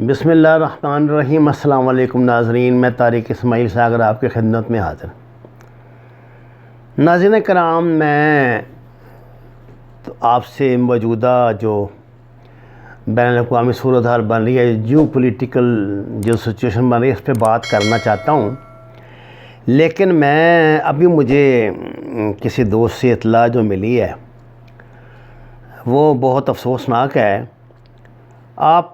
بسم اللہ الرحمن الرحیم۔ السلام علیکم ناظرین، میں طارق اسماعیل ساگر آپ کی خدمت میں حاضر۔ ناظرین کرام، میں تو آپ سے موجودہ جو بین الاقوامی صورتحال بن رہی ہے، جیو پولیٹیکل جو سچویشن بن رہی ہے، اس پہ بات کرنا چاہتا ہوں، لیکن میں ابھی مجھے کسی دوست سے اطلاع جو ملی ہے وہ بہت افسوسناک ہے۔ آپ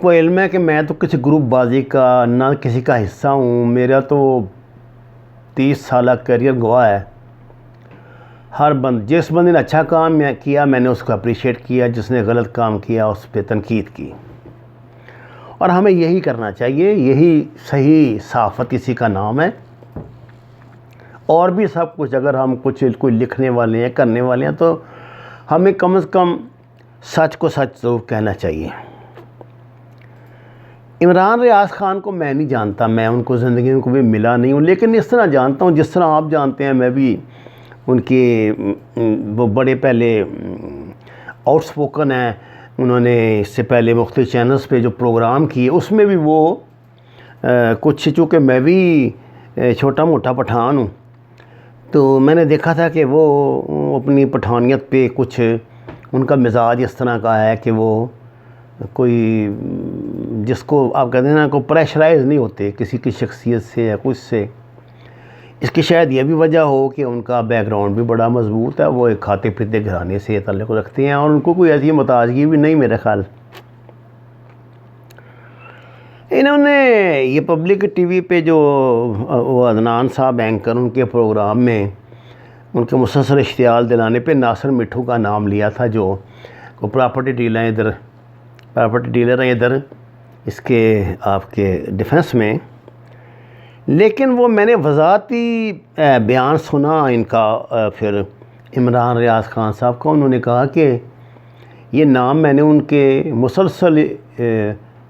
کو علم ہے کہ میں تو کسی گروپ بازی کا نہ کسی کا حصہ ہوں، میرا تو 30 سالہ کیریئر گوا ہے۔ جس بندے نے اچھا کام کیا میں نے اس کو اپریشیٹ کیا، جس نے غلط کام کیا اس پہ تنقید کی، اور ہمیں یہی کرنا چاہیے، یہی صحیح صحافت اسی کا نام ہے۔ اور بھی سب کچھ اگر ہم کوئی لکھنے والے ہیں، کرنے والے ہیں، تو ہمیں کم از کم سچ کو سچ ضرور کہنا چاہیے۔ عمران ریاض خان کو میں نہیں جانتا، میں ان کو زندگی میں کبھی ملا نہیں ہوں، لیکن اس طرح جانتا ہوں جس طرح آپ جانتے ہیں۔ میں بھی ان کے وہ بڑے پہلے آؤٹ سپوکن ہیں، انہوں نے اس سے پہلے مختلف چینلز پہ جو پروگرام کیے اس میں بھی وہ کچھ، چونکہ میں بھی چھوٹا موٹا پٹھان ہوں، تو میں نے دیکھا تھا کہ وہ اپنی پٹھانیت پہ کچھ ان کا مزاج اس طرح کا ہے کہ وہ کوئی جس کو آپ کہتے ہیں نا، کوئی پریشرائز نہیں ہوتے کسی کی شخصیت سے یا کچھ سے۔ اس کی شاید یہ بھی وجہ ہو کہ ان کا بیک گراؤنڈ بھی بڑا مضبوط ہے، وہ ایک کھاتے پیتے گھرانے سے تعلق رکھتے ہیں، اور ان کو کوئی ایسی محتاجگی بھی نہیں میرے خیال۔ انہوں نے یہ پبلک ٹی وی پہ جو وہ عدنان صاحب اینکر، ان کے پروگرام میں ان کے مسلسل اشتعال دلانے پہ ناصر مٹھو کا نام لیا تھا، جو پراپرٹی ڈیلر ہیں ادھر اس کے آپ کے ڈیفنس میں۔ لیکن وہ میں نے وضاحتی بیان سنا ان کا، پھر عمران ریاض خان صاحب کا، انہوں نے کہا کہ یہ نام میں نے ان کے مسلسل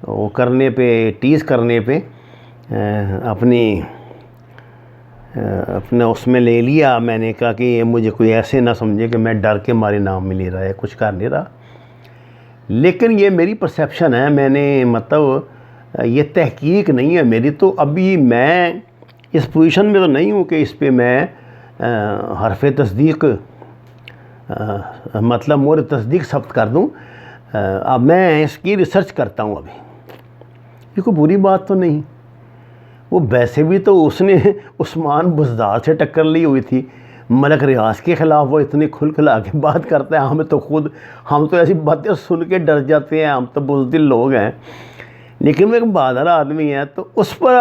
وہ کرنے پہ، ٹیز کرنے پہ اپنے اس میں لے لیا۔ میں نے کہا کہ یہ مجھے کوئی ایسے نہ سمجھے کہ میں ڈر کے مارے نام میں لے رہا ہے، کچھ کر نہیں رہا، لیکن یہ میری پرسیپشن ہے، میں نے مطلب یہ تحقیق نہیں ہے میری، تو ابھی میں اس پوزیشن میں تو نہیں ہوں کہ اس پہ میں حرف تصدیق مطلب مور تصدیق ثبت کر دوں۔ اب میں اس کی ریسرچ کرتا ہوں ابھی۔ یہ کوئی بری بات تو نہیں، وہ ویسے بھی تو اس نے عثمان بزدار سے ٹکر لی ہوئی تھی، ملک ریاض کے خلاف وہ اتنی کھل کھلا کے بات کرتا ہے، ہم تو ایسی باتیں سن کے ڈر جاتے ہیں، ہم تو بزدل لوگ ہیں، لیکن وہ ایک بہادر آدمی ہے۔ تو اس پر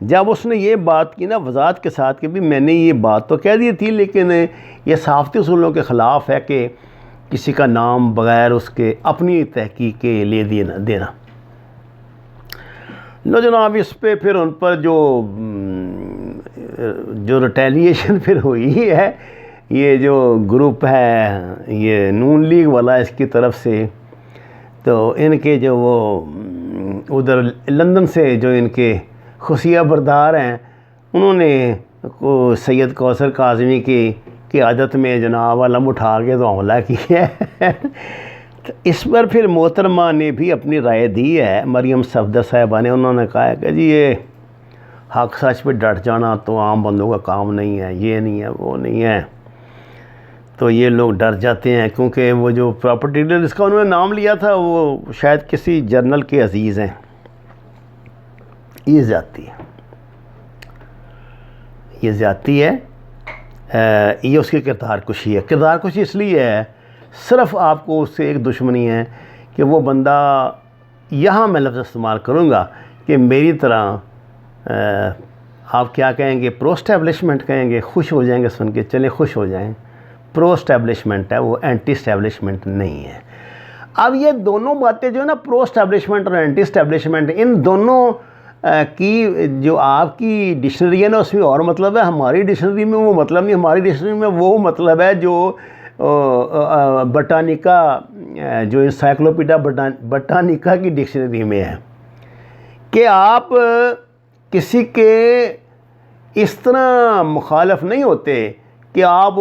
جب اس نے یہ بات کی نا وضاحت کے ساتھ کہ بھی میں نے یہ بات تو کہہ دی تھی، لیکن یہ صحافتی اصولوں کے خلاف ہے کہ کسی کا نام بغیر اس کے اپنی تحقیق کے لیے دینا۔ لو جناب، اس پہ پھر ان پر جو ریٹیلیشن پھر ہوئی ہے، یہ جو گروپ ہے یہ نون لیگ والا اس کی طرف سے، تو ان کے جو وہ ادھر لندن سے جو ان کے خفیہ بردار ہیں، انہوں نے سید کوثر کاظمی کی قیادت میں جناب علم اٹھا کے تو حملہ کیا ہے۔ تو اس پر پھر محترمہ نے بھی اپنی رائے دی ہے، مریم صفدر صاحبہ نے، انہوں نے کہا ہے کہ جی یہ حق سچ پہ ڈٹ جانا تو عام بندوں کا کام نہیں ہے، یہ نہیں ہے، وہ نہیں ہے، تو یہ لوگ ڈر جاتے ہیں، کیونکہ وہ جو پراپرٹی ڈیلر جس کا انہوں نے نام لیا تھا وہ شاید کسی جنرل کے عزیز ہیں۔ یہ زیادتی ہے، یہ اس کی کردار کشی ہے۔ کردار کشی اس لیے ہے، صرف آپ کو اس سے ایک دشمنی ہے کہ وہ بندہ، یہاں میں لفظ استعمال کروں گا کہ میری طرح آپ کیا کہیں گے، پرو اسٹیبلشمنٹ کہیں گے، خوش ہو جائیں گے سن کے، چلیں خوش ہو جائیں، پرو اسٹیبلشمنٹ ہے وہ، اینٹی اسٹیبلشمنٹ نہیں ہے۔ اب یہ دونوں باتیں جو ہے نا، پرو اسٹیبلشمنٹ اور اینٹی اسٹیبلشمنٹ، ان دونوں کی جو آپ کی ڈکشنری ہے نا اس میں اور مطلب ہے، ہماری ڈکشنری میں وہ مطلب نہیں، ہماری ڈکشنری میں وہ مطلب ہے جو بٹانیکا، جو انسائکلوپیڈیا بٹانیکا کی ڈکشنری میں ہے، کہ آپ کسی کے اس طرح مخالف نہیں ہوتے کہ آپ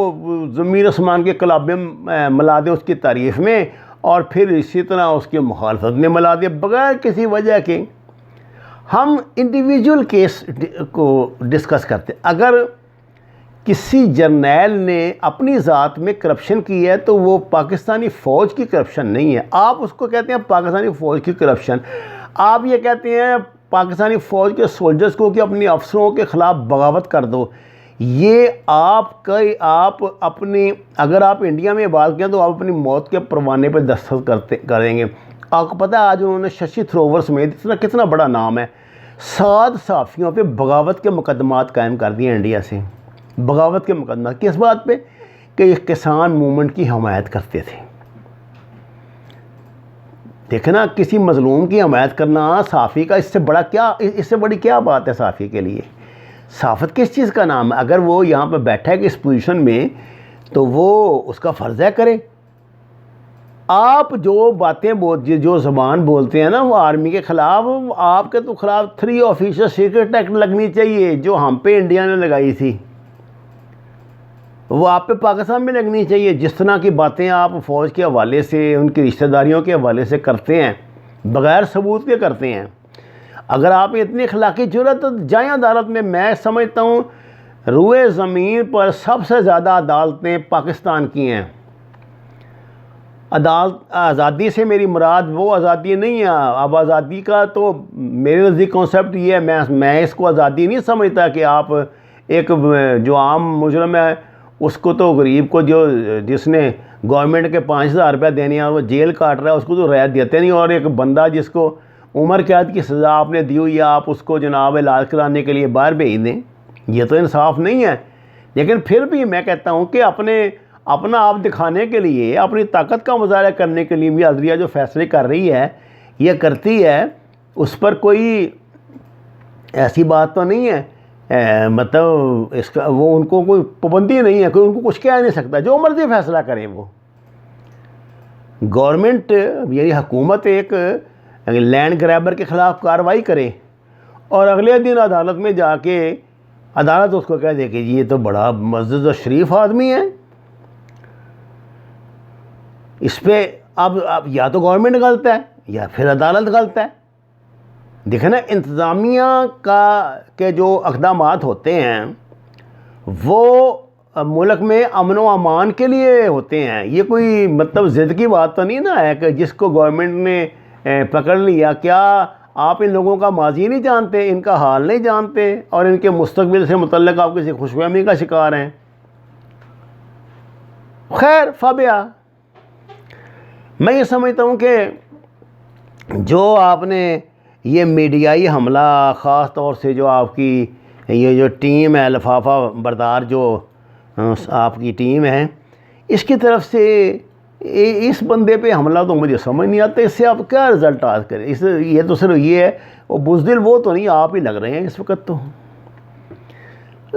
زمین آسمان کے کلابے ملا دیں اس کی تعریف میں، اور پھر اسی طرح اس کی مخالفت میں ملا دیا بغیر کسی وجہ کے. ہم انڈیویجول کیس کو ڈسکس کرتے ہیں. اگر کسی جرنیل نے اپنی ذات میں کرپشن کی ہے تو وہ پاکستانی فوج کی کرپشن نہیں ہے. آپ اس کو کہتے ہیں پاکستانی فوج کی کرپشن. آپ یہ کہتے ہیں پاکستانی فوج کے سولجرز کو کہ اپنی افسروں کے خلاف بغاوت کر دو. یہ آپ اپنی اگر آپ انڈیا میں بات کریں تو آپ اپنی موت کے پروانے پہ دستخط کریں گے. آپ کو پتہ ہے آج انہوں نے ششی تھروور سمیت کتنا بڑا نام ہے 7 صحافیوں پہ بغاوت کے مقدمات قائم کر دیے انڈیا سے. بغاوت کے مقدمات کس بات پہ؟ کہ یہ کسان موومنٹ کی حمایت کرتے تھے. دیکھیں نا کسی مظلوم کی حمایت کرنا صحافی کا اس سے بڑی کیا بات ہے صحافی کے لیے؟ صحافت کس چیز کا نام ہے؟ اگر وہ یہاں پہ بیٹھا ہے کہ اس پوزیشن میں تو وہ اس کا فرض ہے کرے. آپ جو باتیں جو زبان بولتے ہیں نا وہ آرمی کے خلاف، آپ کے تو خلاف 3 آفیشر سیکرٹ ایکٹ لگنی چاہیے جو ہم پہ انڈیا نے لگائی تھی، وہ آپ پہ پاکستان میں لگنی چاہیے. جس طرح کی باتیں آپ فوج کے حوالے سے ان کی رشتہ داریوں کے حوالے سے کرتے ہیں بغیر ثبوت کے کرتے ہیں. اگر آپ اتنی اخلاقی جرأت تو جائیں عدالت میں سمجھتا ہوں روئے زمین پر سب سے زیادہ عدالتیں پاکستان کی ہیں. آزادی سے میری مراد وہ آزادی نہیں ہے. اب آزادی کا تو میرے نزدیک کانسیپٹ یہ ہے، میں اس کو آزادی نہیں سمجھتا کہ آپ ایک جو عام مجرم ہے اس کو تو غریب کو جس نے گورنمنٹ کے 5,000 روپیہ دینے ہیں اور وہ جیل کاٹ رہا ہے اس کو تو رعایت دیتے نہیں، اور ایک بندہ جس کو عمر قید کی سزا آپ نے دی ہوئی ہے آپ اس کو جناب علاج کرانے کے لیے باہر بھیج دیں. یہ تو انصاف نہیں ہے. لیکن پھر بھی میں کہتا ہوں کہ اپنا آپ دکھانے کے لیے، اپنی طاقت کا مظاہرہ کرنے کے لیے بھی عدلیہ جو فیصلے کر رہی ہے یہ کرتی ہے، اس پر کوئی ایسی بات تو نہیں ہے مطلب اس کا وہ ان کو کوئی پابندی نہیں ہے، کوئی ان کو کچھ کہہ نہیں سکتا، جو مرضی فیصلہ کریں. وہ گورنمنٹ یعنی حکومت ایک لینڈ گریبر کے خلاف کارروائی کرے اور اگلے دن عدالت میں جا کے عدالت اس کو کہہ دے کہ یہ تو بڑا معزز و شریف آدمی ہے. اس پہ اب یا تو گورنمنٹ غلط ہے یا پھر عدالت غلط ہے. دیکھیں نا انتظامیہ کے جو اقدامات ہوتے ہیں وہ ملک میں امن و امان کے لیے ہوتے ہیں. یہ کوئی مطلب ضد کی بات تو نہیں نا ہے کہ جس کو گورنمنٹ نے پکڑ لیا. کیا آپ ان لوگوں کا ماضی نہیں جانتے، ان کا حال نہیں جانتے اور ان کے مستقبل سے متعلق آپ کسی خوش فہمی کا شکار ہیں؟ خیر فابیا، میں یہ سمجھتا ہوں کہ جو آپ نے یہ میڈیائی حملہ خاص طور سے جو آپ کی یہ جو ٹیم ہے لفافہ بردار جو آپ کی ٹیم ہے اس کی طرف سے اس بندے پہ حملہ تو مجھے سمجھ نہیں آتا. اس سے آپ کیا رزلٹ آج کریں؟ یہ تو صرف یہ ہے وہ بزدل وہ تو نہیں آپ ہی لگ رہے ہیں اس وقت. تو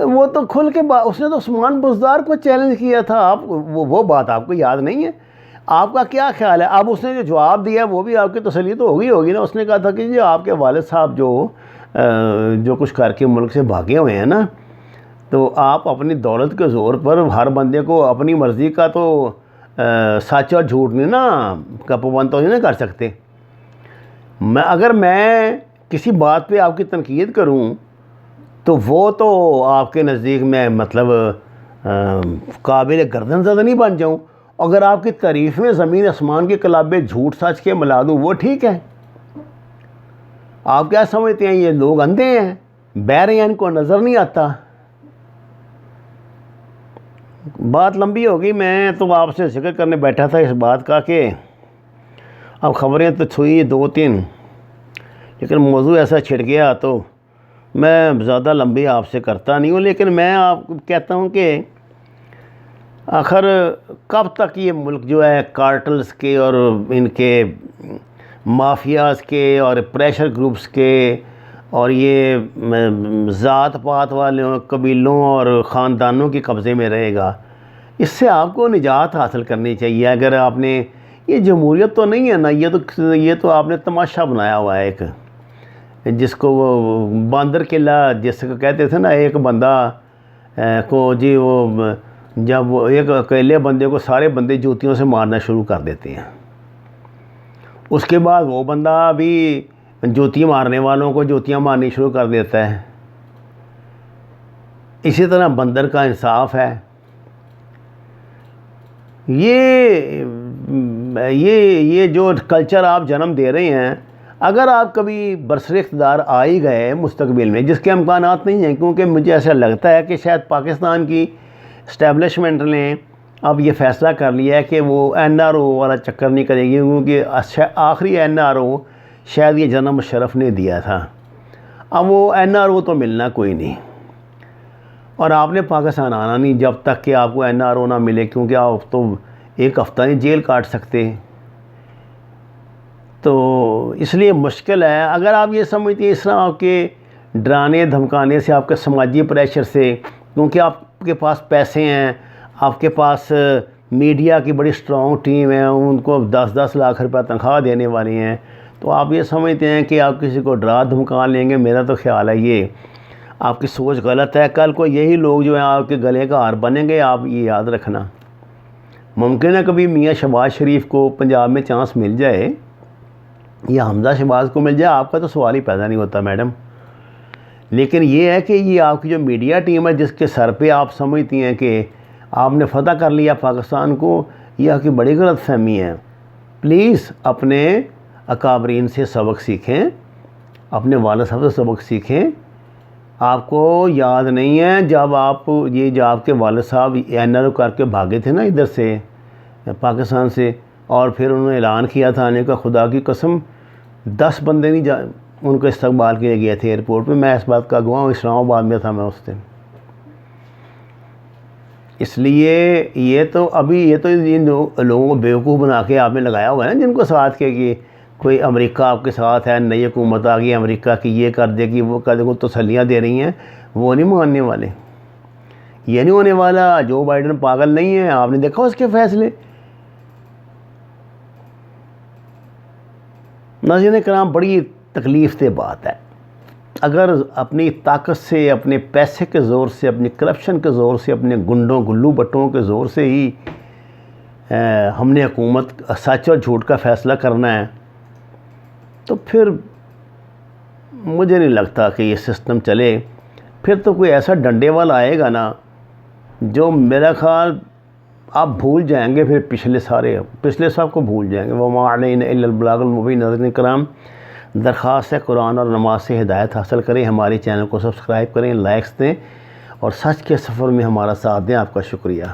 وہ تو کھل کے اس نے تو عثمان بزدار کو چیلنج کیا تھا. آپ وہ بات آپ کو یاد نہیں ہے؟ آپ کا کیا خیال ہے؟ اب اس نے جو جواب دیا وہ بھی آپ کی تسلی تو ہوگی نا. اس نے کہا تھا کہ جی آپ کے والد صاحب جو کچھ کر کے ملک سے بھاگے ہوئے ہیں نا، تو آپ اپنی دولت کے زور پر ہر بندے کو اپنی مرضی کا تو سچ اور جھوٹ نہیں نا کا پابند تو نہیں نا کر سکتے. اگر میں کسی بات پہ آپ کی تنقید کروں تو وہ تو آپ کے نزدیک میں مطلب قابل گردن زدہ نہیں بن جاؤں. اگر آپ کی تعریف میں زمین آسمان کے قلابے جھوٹ سچ کے ملا دوں وہ ٹھیک ہے. آپ کیا سمجھتے ہیں یہ لوگ اندھے ہیں، بہرے ہیں، ان کو نظر نہیں آتا؟ بات لمبی ہوگی. میں تو آپ سے ذکر کرنے بیٹھا تھا اس بات کا کہ اب خبریں تو چھوئی 2-3 لیکن موضوع ایسا چھڑ گیا تو میں زیادہ لمبی آپ سے کرتا نہیں ہوں. لیکن میں آپ کو کہتا ہوں کہ آخر کب تک یہ ملک جو ہے کارٹلز کے اور ان کے مافیاز کے اور پریشر گروپس کے اور یہ ذات پات والوں قبیلوں اور خاندانوں کے قبضے میں رہے گا؟ اس سے آپ کو نجات حاصل کرنی چاہیے. اگر آپ نے یہ جمہوریت تو نہیں ہے نا، یہ تو آپ نے تماشا بنایا ہوا ہے ایک، جس کو وہ باندر قلعہ جس کو کہتے تھے نا، ایک بندہ کو جی وہ جب وہ ایک اکیلے بندے کو سارے بندے جوتیوں سے مارنا شروع کر دیتے ہیں. اس کے بعد وہ بندہ بھی جوتیاں مارنے والوں کو جوتیاں مارنی شروع کر دیتا ہے. اسی طرح بندر کا انصاف ہے. یہ جو کلچر آپ جنم دے رہے ہیں، اگر آپ کبھی برسر اقتدار آ ہی گئے مستقبل میں، جس کے امکانات نہیں ہیں، کیونکہ مجھے ایسا لگتا ہے کہ شاید پاکستان کی اسٹیبلشمنٹ نے اب یہ فیصلہ کر لیا ہے کہ وہ این آر او والا چکر نہیں کرے گی، کیونکہ آخری این آر او شاید یہ جنرل مشرف نے دیا تھا. اب وہ این آر او تو ملنا کوئی نہیں، اور آپ نے پاکستان آنا نہیں جب تک کہ آپ کو این آر او نہ ملے، کیونکہ آپ تو ایک ہفتہ نہیں جیل کاٹ سکتے. تو اس لیے مشکل ہے. اگر آپ یہ سمجھتے ہیں اس طرح آپ کے ڈرانے دھمکانے سے، آپ کے سماجی پریشر سے، کیونکہ آپ کے پاس پیسے ہیں، آپ کے پاس میڈیا کی بڑی اسٹرانگ ٹیم ہے، ان کو 10-10 لاکھ روپے تنخواہ دینے والی ہیں، تو آپ یہ سمجھتے ہیں کہ آپ کسی کو ڈرا دھمکا لیں گے. میرا تو خیال ہے یہ آپ کی سوچ غلط ہے. کل کو یہی لوگ جو ہیں آپ کے گلے کا ہار بنیں گے. آپ یہ یاد رکھنا. ممکن ہے کبھی میاں شہباز شریف کو پنجاب میں چانس مل جائے یا حمزہ شہباز کو مل جائے، آپ کا تو سوال ہی پیدا نہیں ہوتا میڈم. لیکن یہ ہے کہ یہ آپ کی جو میڈیا ٹیم ہے، جس کے سر پہ آپ سمجھتی ہیں کہ آپ نے فتح کر لیا پاکستان کو، یہ آپ کی بڑی غلط فہمی ہے. پلیز اپنے اکابرین سے سبق سیکھیں، اپنے والد صاحب سے سبق سیکھیں. آپ کو یاد نہیں ہے جب آپ کے والد صاحب این آر او کر کے بھاگے تھے نا ادھر سے پاکستان سے، اور پھر انہوں نے اعلان کیا تھا آنے کا، خدا کی قسم 10 بندے نہیں ان کو استقبال کے لیے گئے تھے ایئرپورٹ پہ. میں اس بات کا گواہ ہوں، اسلام آباد میں تھا میں اس دن. اس لیے یہ تو ان لوگوں کو بیوقوف بنا کے آپ نے لگایا ہوا ہے نا، جن کو ساتھ کہ کوئی امریکہ آپ کے ساتھ ہے، نئی حکومت آ گئی امریکہ کی، یہ کر دے گی وہ کر دے گی، تسلیاں دے رہی ہیں. وہ نہیں ماننے والے. یہ نہیں ہونے والا. جو بائیڈن پاگل نہیں ہے، آپ نے دیکھا اس کے فیصلے. ناظرین کرام، بڑی تکلیف دہ بات ہے. اگر اپنی طاقت سے، اپنے پیسے کے زور سے، اپنی کرپشن کے زور سے، اپنے گنڈوں گلو بٹوں کے زور سے ہی ہم نے حکومت سچ اور جھوٹ کا فیصلہ کرنا ہے، تو پھر مجھے نہیں لگتا کہ یہ سسٹم چلے. پھر تو کوئی ایسا ڈنڈے والا آئے گا نا جو میرا خیال آپ بھول جائیں گے. پھر پچھلے سب کو بھول جائیں گے. وَمَا عَلَيْنَا إِلَّا الْبَلَاغُ الْمُبِينُ. ناظرین کرام، درخواست ہے قرآن اور نماز سے ہدایت حاصل کریں، ہمارے چینل کو سبسکرائب کریں، لائکس دیں، اور سچ کے سفر میں ہمارا ساتھ دیں. آپ کا شکریہ.